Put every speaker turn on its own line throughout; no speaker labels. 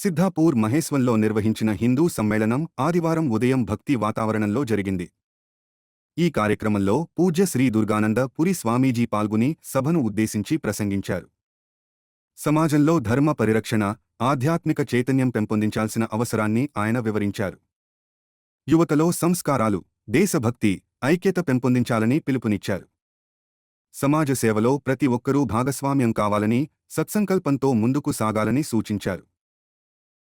సిద్ధాపూర్ మహేశ్వంలో నిర్వహించిన హిందూ సమ్మేళనం ఆదివారం ఉదయం భక్తి వాతావరణంలో జరిగింది. ఈ కార్యక్రమంలో పూజ్య శ్రీ దుర్గానంద పురి స్వామీజీ పాల్గొని సభను ఉద్దేశించి ప్రసంగించారు. సమాజంలో ధర్మ పరిరక్షణ, ఆధ్యాత్మిక చైతన్యం పెంపొందించాల్సిన అవసరాన్ని ఆయన వివరించారు. యువతలో సంస్కారాలు, దేశభక్తి, ఐక్యత పెంపొందించాలని పిలుపునిచ్చారు. సమాజ సేవలో ప్రతి ఒక్కరూ భాగస్వామ్యం కావాలని, సత్సంకల్పంతో ముందుకు సాగాలని సూచించారు.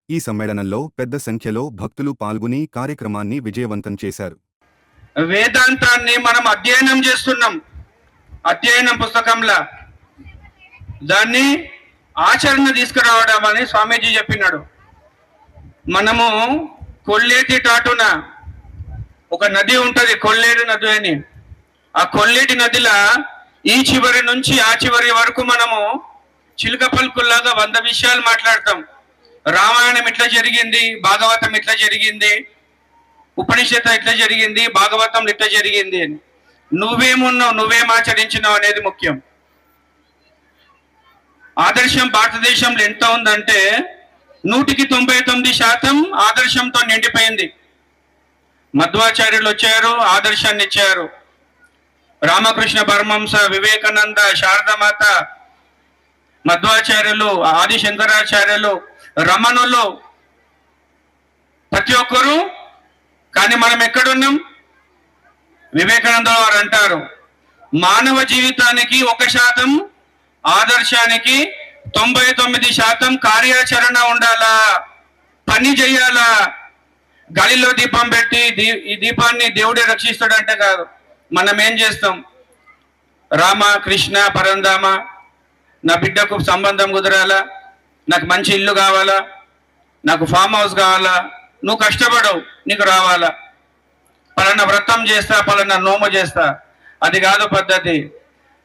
ఈ సమ్మేళనంలో పెద్ద సంఖ్యలో భక్తులు పాల్గొని కార్యక్రమాన్ని విజయవంతం చేశారు.
వేదాంతాన్ని మనం అధ్యయనం చేస్తున్నాం, అధ్యయనం పుస్తకంలా దాన్ని ఆచరణ తీసుకురావడం అని స్వామీజీ చెప్పినాడు. మనము కొల్లేటి టాటున ఒక నది ఉంటది, కొల్లేరు నది అని. ఆ కొల్లేటి నదిలా ఈ చివరి నుంచి ఆ చివరి వరకు మనము చిలుక పలుకుల్లాగా 100 విషయాలు మాట్లాడతాం. రామాయణం ఇట్లా జరిగింది, భాగవతం ఇట్లా జరిగింది, ఉపనిషత్తు ఇట్లా జరిగింది, భాగవతం ఇట్లా జరిగింది అని. నువ్వేమున్నావు, నువ్వేం ఆచరించినావు అనేది ముఖ్యం. ఆదర్శం భారతదేశంలో ఎంత ఉందంటే 99% ఆదర్శంతో నిండిపోయింది. మధ్వాచార్యులు వచ్చారు, ఆదర్శాన్ని ఇచ్చారు. రామకృష్ణ పరమహంస, వివేకానంద, శారదామాత, మధ్వాచార్యులు, ఆది శంకరాచార్యులు, రమణులు, ప్రతి ఒక్కరు. కానీ మనం ఎక్కడున్నాం? వివేకానంద వారు అంటారు, మానవ జీవితానికి 1%, ఆదర్శానికి 99% కార్యాచరణ ఉండాలా, పని చేయాలా. గాలిలో దీపం పెట్టి ఈ దీపాన్ని దేవుడే రక్షిస్తాడంటే కాదు. మనం ఏం చేస్తాం? రామ, కృష్ణ, పరంధామ, నా బిడ్డకు సంబంధం కుదరాలా, నాకు మంచి ఇల్లు కావాలా, నాకు ఫామ్ హౌస్ కావాలా, నువ్వు కష్టపడవు, నీకు రావాలా, పలానా వ్రతం చేస్తా, పలానా నోము చేస్తా. అది కాదు పద్ధతి.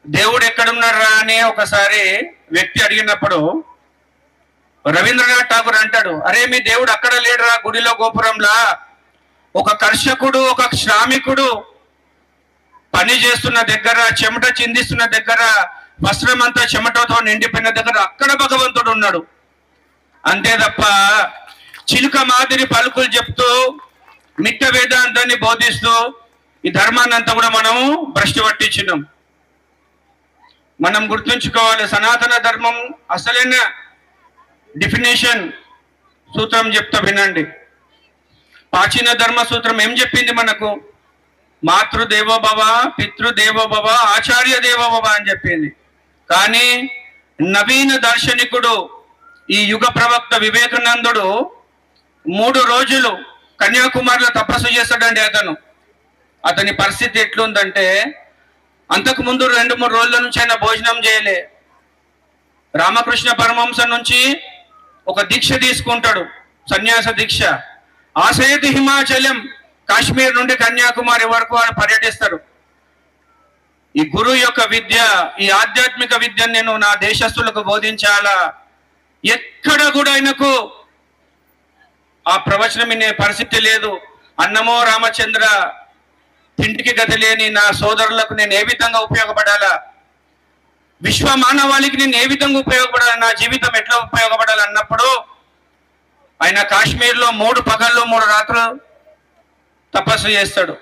దేవుడు ఎక్కడున్నారా అని ఒకసారి వ్యక్తి అడిగినప్పుడు రవీంద్రనాథ్ ఠాగూర్ అంటాడు, అరే మీ దేవుడు అక్కడ లేడురా, గుడిలో గోపురంలా. ఒక కర్షకుడు, ఒక శ్రామికుడు పని చేస్తున్న దగ్గర, చెమట చిందిస్తున్న దగ్గర, వస్త్రం అంతా చెమటతో నిండిపోయిన దగ్గర అక్కడ భగవంతుడు ఉన్నాడు. అంతే తప్ప చిలుక మాదిరి పలుకులు చెప్తూ మిట్ట వేదాంతాన్ని బోధిస్తూ ఈ ధర్మాన్ని అంతా కూడా మనము భ్రష్టు పట్టించినాం. మనం గుర్తుంచుకోవాలి, సనాతన ధర్మం అసలైన డెఫినేషన్ సూత్రం చెప్తా వినండి. ప్రాచీన ధర్మ సూత్రం ఏం చెప్పింది మనకు? మాతృదేవోభవ, పితృదేవోభవ, ఆచార్య దేవోభవ అని చెప్పింది. కానీ నవీన దార్శనికుడు, ఈ యుగ ప్రవక్త వివేకానందుడు 3 రోజులు కన్యాకుమారిలో తపస్సు చేస్తాడండి. అతని పరిస్థితి ఎట్లుందంటే, అంతకు ముందు 2-3 రోజుల నుంచి ఆయన భోజనం చేయలే. రామకృష్ణ పరమహంస నుంచి ఒక దీక్ష తీసుకుంటాడు, సన్యాస దీక్ష. ఆశయతి హిమాచలం, కాశ్మీర్ నుండి కన్యాకుమారి వరకు ఆయన పర్యటిస్తాడు. ఈ గురువు యొక్క విద్య, ఈ ఆధ్యాత్మిక విద్యను నేను నా దేశస్తులకు బోధించాలా. ఎక్కడ కూడా ఆయనకు ఆ ప్రవచనం వినే పరిస్థితి లేదు. అన్నమో రామచంద్ర, తిండికి గతి లేని నా సోదరులకు నేను ఏ విధంగా ఉపయోగపడాలా, విశ్వ మానవాళికి నేను ఏ విధంగా ఉపయోగపడాలి, నా జీవితం ఎట్లా ఉపయోగపడాలి అన్నప్పుడు ఆయన కాశ్మీర్లో 3 పగళ్ళు 3 రాత్రులు తపస్సు చేస్తాడు.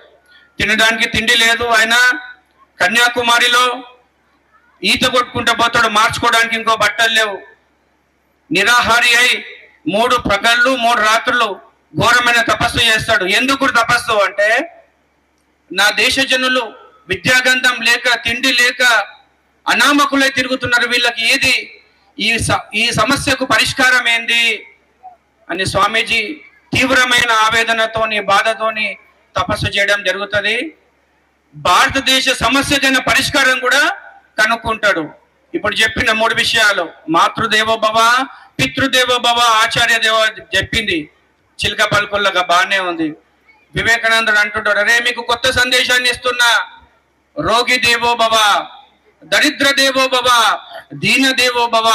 తినడానికి తిండి లేదు. ఆయన కన్యాకుమారిలో ఈత కొట్టుకుంటూ పోతాడు, మార్చుకోవడానికి ఇంకో బట్టలు లేవు. నిరాహారి అయి 3 పగళ్ళు 3 రాత్రులు ఘోరమైన తపస్సు చేస్తాడు. ఎందుకు తపస్సు అంటే, నా దేశ జనులు విద్యాగంధం లేక, తిండి లేక అనామకులై తిరుగుతున్నారు. వీళ్ళకి ఏది ఈ సమస్యకు పరిష్కారం ఏంది అని స్వామీజీ తీవ్రమైన ఆవేదనతోని, బాధతోని తపస్సు చేయడం జరుగుతుంది. భారతదేశ సమస్యకైన పరిష్కారం కూడా కనుక్కుంటాడు. ఇప్పుడు చెప్పిన 3 విషయాలు, మాతృదేవోభవ, పితృదేవోభవ, ఆచార్య దేవ చెప్పింది చిలక పలుకుల్లాగా బాగానే ఉంది. వివేకానందుడు అంటుంటాడు, అరే మీకు కొత్త సందేశాన్ని ఇస్తున్నా. రోగి దేవోభవ, దరిద్ర దేవోభవ, దీన దేవోభవ,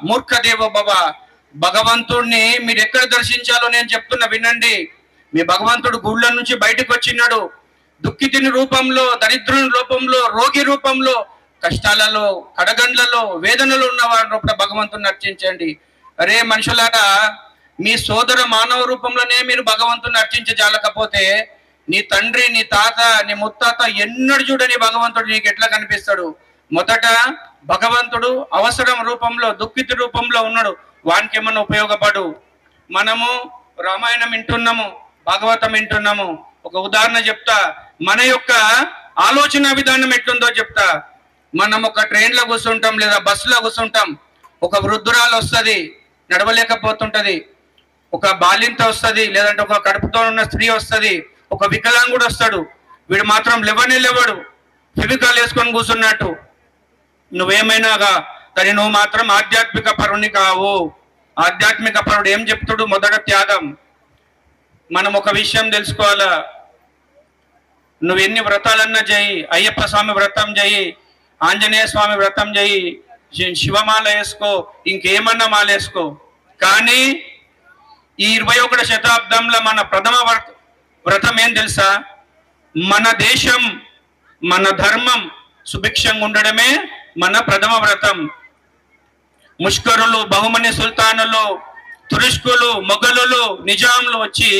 మూర్ఖ దేవోభవ. భగవంతుడిని మీరు ఎక్కడ దర్శించాలో నేను చెప్తున్నా వినండి. మీ భగవంతుడు గుళ్ళ నుంచి బయటకు వచ్చినాడు. దుఃఖితుని రూపంలో, దరిద్రుని రూపంలో, రోగి రూపంలో, కష్టాలలో, కడగండ్లలో, వేదనలో ఉన్న వారి రూపంలో భగవంతుని అర్చించండి. అరే మనుషులారా, మీ సోదర మానవ రూపంలోనే మీరు భగవంతుని అర్చించజాలకపోతే నీ తండ్రి, నీ తాత, నీ ముత్తాత ఎన్నడూ చూడని భగవంతుడు నీకు ఎట్లా కనిపిస్తాడు? మొదట భగవంతుడు అవసరం రూపంలో, దుఃఖిత రూపంలో ఉన్నాడు. వానికి ఏమన్నా ఉపయోగపడు. మనము రామాయణం వింటున్నాము, భాగవతం వింటున్నాము. ఒక ఉదాహరణ చెప్తా. మన యొక్క ఆలోచన విధానం ఎట్లుందో చెప్తా. మనం ఒక ట్రైన్లో కూర్చుంటాం లేదా బస్సులో కూర్చుంటాం. ఒక వృద్ధురాలు వస్తుంది, నడవలేకపోతుంటది. ఒక బాలింత వస్తుంది, లేదంటే ఒక కడుపుతో ఉన్న స్త్రీ వస్తుంది, ఒక వికలాంగుడు వస్తాడు. వీడు మాత్రం లేవడు, ఫివికాలు వేసుకొని కూర్చున్నట్టు. నువ్వేమైనాగా కానీ నువ్వు మాత్రం ఆధ్యాత్మిక పరుని కావు. ఆధ్యాత్మిక పరుడు ఏం చెప్తాడు? మొదట త్యాగం. మనం ఒక విషయం తెలుసుకోవాలా. నువ్వు ఎన్ని వ్రతాలన్నా చేయి, అయ్యప్ప స్వామి వ్రతం చేయి, ఆంజనేయ స్వామి వ్రతం చేయి, శివమాల వేసుకో, ఇంకేమన్నా మాల వేసుకో, కానీ ఈ 21వ శతాబ్దంలో మన ప్రథమ వ్రతం ఏం తెలుసా? మన దేశం, మన ధర్మం సుభిక్షంగా ఉండడమే మన ప్రథమ వ్రతం. ముష్కరులు, బహుమని సుల్తానులు, తురుష్కులు, మొఘలులు, నిజాంలు వచ్చి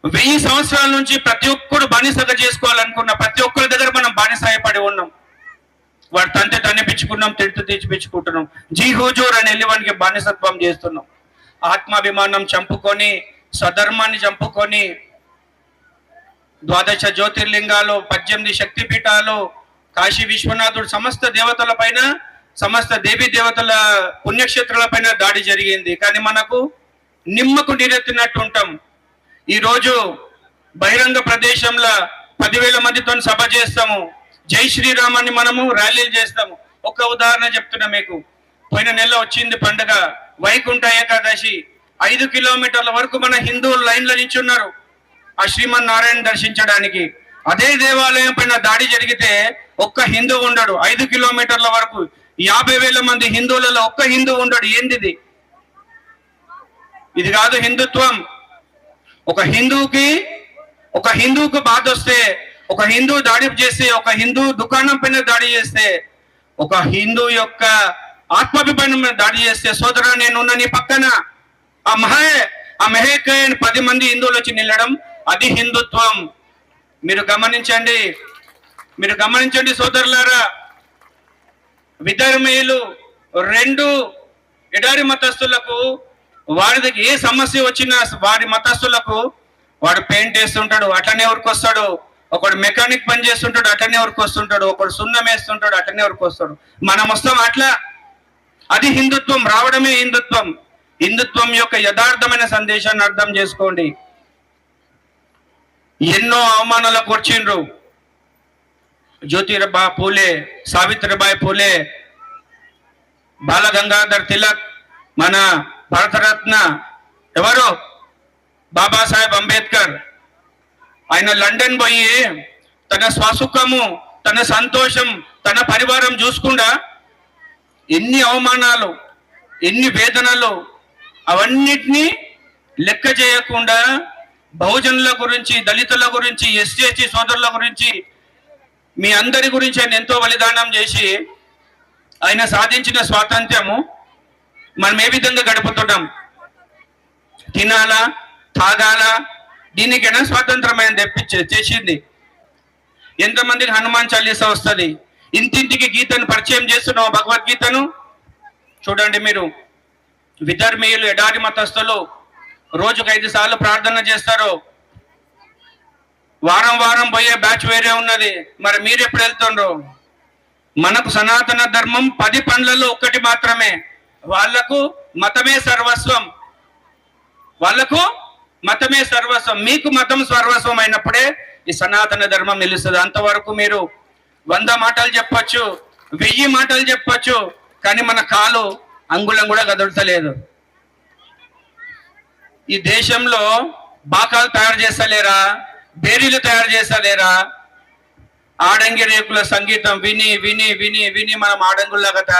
1000 సంవత్సరాల నుంచి ప్రతి ఒక్కరు బానిసగా చేసుకోవాలనుకున్న ప్రతి ఒక్కరి దగ్గర మనం బానిసాయపడి ఉన్నాం. వాడు తంతే తన్నిపించుకున్నాం, తిడుతూ తెచ్చిపించుకుంటున్నాం. జీ హుజూర్ అని వెళ్ళి వానికి బానిసత్వం చేస్తున్నాం. ఆత్మాభిమానం చంపుకొని, స్వధర్మాన్ని చంపుకొని, 12 జ్యోతిర్లింగాలు, 18 శక్తిపీఠాలు, కాశీ విశ్వనాథుడు, సమస్త దేవతల పైన, సమస్త దేవీ దేవతల పుణ్యక్షేత్రాల పైన దాడి జరిగింది. కానీ మనకు నిమ్మకు నీరెత్తినట్టు ఉంటాం. ఈరోజు బహిరంగ ప్రదేశంలో 10,000 మందితో సభ చేస్తాము. జై శ్రీరామ్ అని మనము ర్యాలీలు చేస్తాము. ఒక ఉదాహరణ చెప్తున్నా మీకు. పోయిన నెల వచ్చింది పండుగ వైకుంఠ ఏకాదశి. 5 కిలోమీటర్ల వరకు మన హిందువులు లైన్లో నించున్నారు ఆ శ్రీమన్నారాయణ దర్శించడానికి. అదే దేవాలయం పైన దాడి జరిగితే ఒక్క హిందూ ఉండడు. 5 కిలోమీటర్ల వరకు 50,000 మంది హిందువులలో ఒక్క హిందూ ఉండడు. ఏందిది? ఇది కాదు హిందుత్వం. ఒక హిందూకు బాధ వస్తే, ఒక హిందూ దాడి చేస్తే, ఒక హిందూ దుకాణం పైన దాడి చేస్తే, ఒక హిందూ యొక్క ఆత్మాభిమానం మీద దాడి చేస్తే, సోదరా నేనున్న నీ పక్కన, ఆ మెహకే 10 మంది హిందువులు వచ్చి నిలడం, అది హిందుత్వం. మీరు గమనించండి సోదరులారా. విధర్మీయులు 2 ఎడారి మతస్థులకు, వారి ఏ సమస్య వచ్చినా వారి మతస్థులకు వాడు పెయింట్ వేస్తుంటాడు, అట్లనే ఊరికొస్తాడు. ఒకడు మెకానిక్ పని చేస్తుంటాడు, అట్లనే ఊరికొస్తుంటాడు. ఒకడు సున్నం వేస్తుంటాడు, అట్లనే ఊరికొస్తాడు. మనం వస్తాం అట్లా. అది హిందుత్వం. రావడమే హిందుత్వం. హిందుత్వం యొక్క యథార్థమైన సందేశాన్ని అర్థం చేసుకోండి. ఎన్నో అవమానాలకు వచ్చిండ్రు. జ్యోతిబా పూలే, సావిత్రిబాయి పూలే, బాలగంగాధర్ తిలక్, మన భారతరత్న ఎవరు బాబాసాహెబ్ అంబేద్కర్. ఆయన లండన్ పోయి తన స్వసుఖము, తన సంతోషం, తన పరివారం చూసుకుండా ఎన్ని అవమానాలు, ఎన్ని వేదనలు, అవన్నిటినీ లెక్క చేయకుండా బహుజనుల గురించి, దళితుల గురించి, ఎస్సీ సోదరుల గురించి, మీ అందరి గురించి ఆయన ఎంతో బలిదానం చేసి ఆయన సాధించిన స్వాతంత్ర్యము మనం ఏ విధంగా గడుపుతున్నాం? తినాలా, తాగాలా, దీనికైనా స్వాతంత్రం ఆయన చేసింది. ఎంతమందికి హనుమాన్ చాలీసా వస్తుంది? ఇంటింటికి గీతను పరిచయం చేస్తున్నావు, భగవద్గీతను. చూడండి మీరు, విధర్మీయులు, ఎడారి మతస్థులు రోజుకు 5 సార్లు ప్రార్థన చేస్తారు. వారం పోయే బ్యాచ్ వేరే ఉన్నది. మరి మీరు ఎప్పుడు వెళ్తుండ్రు? మనకు సనాతన ధర్మం 10 పండ్లలో 1 మాత్రమే. వాళ్లకు మతమే సర్వస్వం. మీకు మతం సర్వస్వం అయినప్పుడే ఈ సనాతన ధర్మం నిలుస్తుంది. అంతవరకు మీరు 100 మాటలు చెప్పొచ్చు, 1000 మాటలు చెప్పొచ్చు, కానీ మన కాలు అంగుళం కూడా కదులుతలేదు. ఈ దేశంలో బాకాలు తయారు చేస్తలేరా? బేరీలు తయారు చేస్తలేరా? ఆడంగి రేకుల సంగీతం విని విని విని విని మనం ఆడంగుల్లాగా